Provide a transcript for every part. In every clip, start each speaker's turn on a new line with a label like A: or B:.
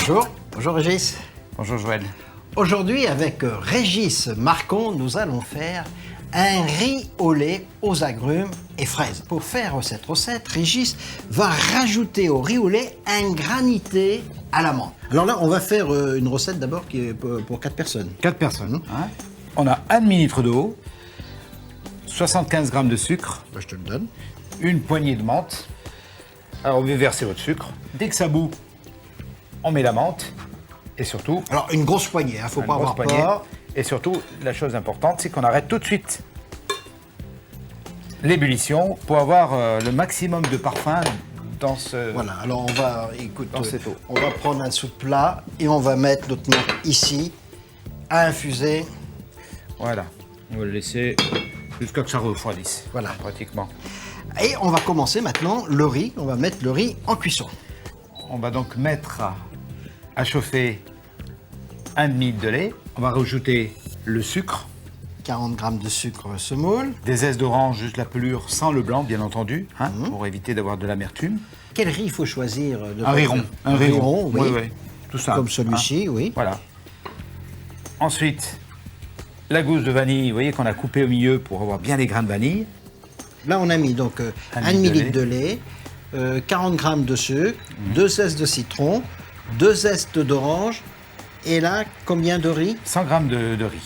A: Bonjour. Bonjour Régis.
B: Bonjour Joël.
A: Aujourd'hui, avec Régis Marcon, nous allons faire un riz au lait aux agrumes et fraises. Pour faire cette recette, Régis va rajouter au riz au lait un granité à la menthe. Alors là, on va faire une recette d'abord qui est pour 4 personnes.
B: 4 personnes. Hein. On a 1 demi-litre d'eau, 75 g de sucre,
A: Je te le donne.
B: une poignée de menthe. Alors vous versez votre sucre. Dès que ça bout, on met la menthe. Et surtout,
A: Alors une grosse poignée, faut pas avoir peur.
B: Et surtout, la chose importante, c'est qu'on arrête tout de suite l'ébullition pour avoir le maximum de parfum dans ce...
A: Voilà, alors on va, écoute,
B: Dans cette eau.
A: on va prendre un sous-plat et on va mettre notre menthe ici à infuser.
B: Voilà. On va le laisser jusqu'à ce que ça refroidisse.
A: Voilà.
B: Pratiquement.
A: Et on va commencer maintenant le riz, on va mettre le riz en cuisson.
B: On va donc mettre à chauffer 1 demi-litre de lait. On va rajouter le sucre,
A: 40 g de sucre semoule.
B: des zestes d'orange, juste la pelure, sans le blanc, bien entendu, hein, pour éviter d'avoir de l'amertume.
A: Quel riz il faut choisir
B: Un riz rond.
A: Un riz rond, oui.
B: Oui. Tout ça.
A: Comme celui-ci, oui.
B: Voilà. Ensuite, la gousse de vanille, vous voyez qu'on a coupé au milieu pour avoir bien les grains de vanille.
A: Là, on a mis donc 1 demi-litre de lait, 40 g de sucre, 2 zestes de citron, 2 zestes d'orange. Et là, combien de riz?
B: 100 g de riz.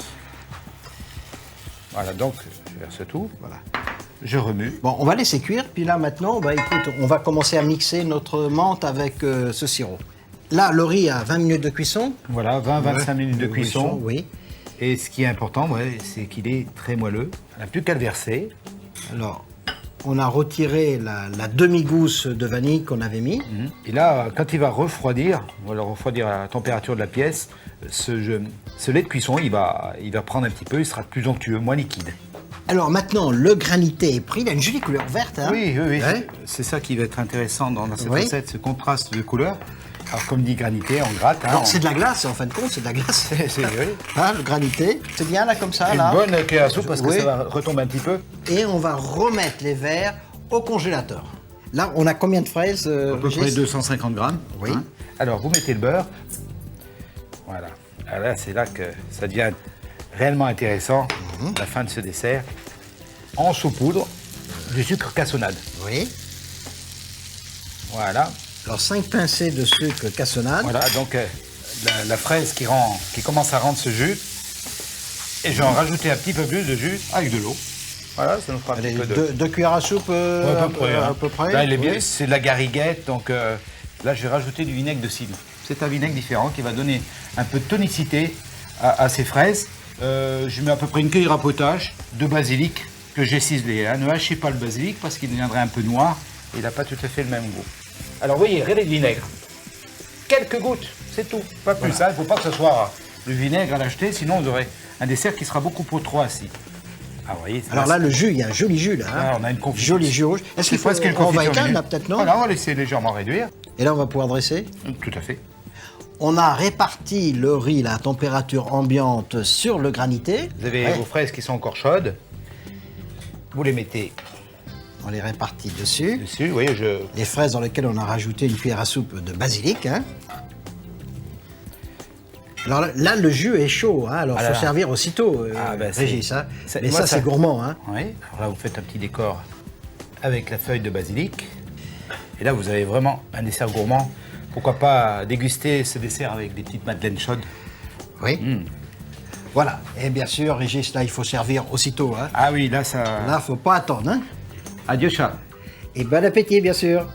B: Voilà, donc je verse tout.
A: Voilà.
B: Je remue.
A: Bon, on va laisser cuire, puis là maintenant, écoute, on va commencer à mixer notre menthe avec ce sirop. Là, le riz a 20 minutes de cuisson.
B: Voilà, 20-25 minutes de cuisson.
A: Oui.
B: Et ce qui est important, c'est qu'il est très moelleux. On n'a plus qu'à le verser.
A: Alors, on a retiré la demi-gousse de vanille qu'on avait mis.
B: Et là, quand il va refroidir, on va le refroidir à la température de la pièce, ce lait de cuisson, il va prendre un petit peu, il sera plus onctueux, moins liquide.
A: Alors maintenant, le granité est pris, il a une jolie couleur verte. Hein.
B: Oui.
A: Ouais.
B: C'est ça qui va être intéressant dans cette
A: Oui.
B: recette, ce contraste de couleurs. Alors, comme dit granité, on gratte.
A: Alors, c'est de la glace, en fin de compte, c'est de la glace.
B: oui.
A: Hein, le granité, c'est bien là comme ça,
B: Une
A: là.
B: bonne cuillère à soupe parce que
A: Oui.
B: ça va retomber un petit peu.
A: Et on va remettre les verres au congélateur. Là, on a combien de fraises,
B: À peu près
A: Régis?
B: 250 grammes.
A: Oui.
B: Hein. Alors, vous mettez le beurre. Voilà. Alors là, c'est là que ça devient réellement intéressant, la fin de ce dessert. En saupoudre, du sucre cassonade.
A: Oui.
B: Voilà.
A: Alors 5 pincées de sucre cassonade.
B: Voilà, donc la fraise qui commence à rendre ce jus. Et je vais en rajouter un petit peu plus de jus avec de l'eau. Voilà, ça nous fera un
A: Allez,
B: petit peu de...
A: 2 cuillères à soupe
B: à peu près.
A: à peu près.
B: Là, il est bien,
A: oui.
B: c'est de la gariguette, donc là, je vais rajouter du vinaigre de cidre. C'est un vinaigre différent qui va donner un peu de tonicité à ces fraises. Je mets à peu près une cuillère à potage de basilic que j'ai ciselé. Hein. Ne hachez pas le basilic parce qu'il deviendrait un peu noir et il n'a pas tout à fait le même goût. Alors, vous voyez, rêlez de vinaigre. Quelques gouttes, c'est tout. Pas plus. Il ne faut pas que ce soit le vinaigre à l'acheter, sinon vous aurez un dessert qui sera beaucoup trop assis. Ah, vous voyez,
A: Alors là, le jus, il y a un joli jus là. Hein.
B: Là, on a une confiture.
A: Joli jus rouge. Est-ce qu'il
B: C'est
A: faut
B: presque une
A: on va
B: confiture
A: éteindre là
B: minute.
A: peut-être, non?
B: Voilà, on va laisser légèrement réduire.
A: Et là, on va pouvoir dresser.
B: Tout à fait.
A: On a réparti le riz là, à température ambiante sur le granité.
B: Vous avez
A: Ouais.
B: vos fraises qui sont encore chaudes. Vous les mettez
A: On les répartit dessus.
B: dessus. Vous voyez,
A: Les fraises dans lesquelles on a rajouté une cuillère à soupe de basilic. Hein. Alors là, le jus est chaud, hein. Alors
B: Ah
A: il
B: là
A: faut
B: là.
A: servir aussitôt,
B: ben,
A: Régis. Hein.
B: c'est-
A: Mais
B: moi,
A: ça,
B: ça-
A: c'est gourmand. Hein.
B: Oui. Alors là, vous faites un petit décor avec la feuille de basilic. Et là, vous avez vraiment un dessert gourmand. Pourquoi pas déguster ce dessert avec des petites madeleines chaudes.
A: Oui. Voilà. Et bien sûr, Régis, là, il faut servir aussitôt. Hein.
B: Ah oui, là, ça...
A: Là, faut pas attendre. Hein.
B: Adieu, chat.
A: Et bon appétit, bien sûr.